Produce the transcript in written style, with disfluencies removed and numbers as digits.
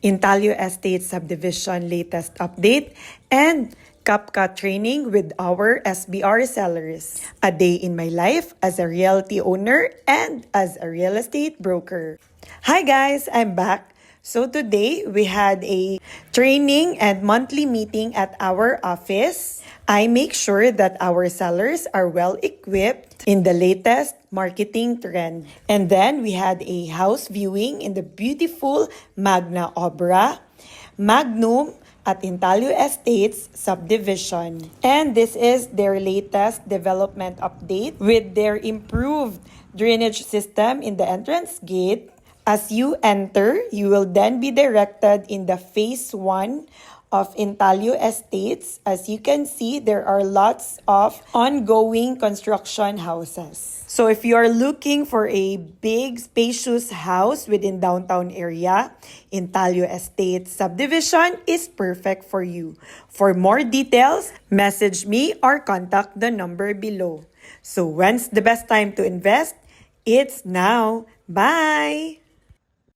Intalio Estate Subdivision latest update, and CapCut training with our SBR sellers. A day in my life as a realty owner and as a real estate broker. Hi guys, I'm back. So today we had a training and monthly meeting at our office. I make sure that our sellers are well equipped in the latest marketing trend. And then we had a house viewing in the beautiful Magna Obra, Magnum at Intalio Estates Subdivision. And this is their latest development update with their improved drainage system in the entrance gate. As you enter, you will then be directed in the phase 1 of Intalio Estates. As you can see, there are lots of ongoing construction houses. So if you are looking for a big, spacious house within downtown area, Intalio Estates Subdivision is perfect for you. For more details, message me or contact the number below. So when's the best time to invest? It's now. Bye!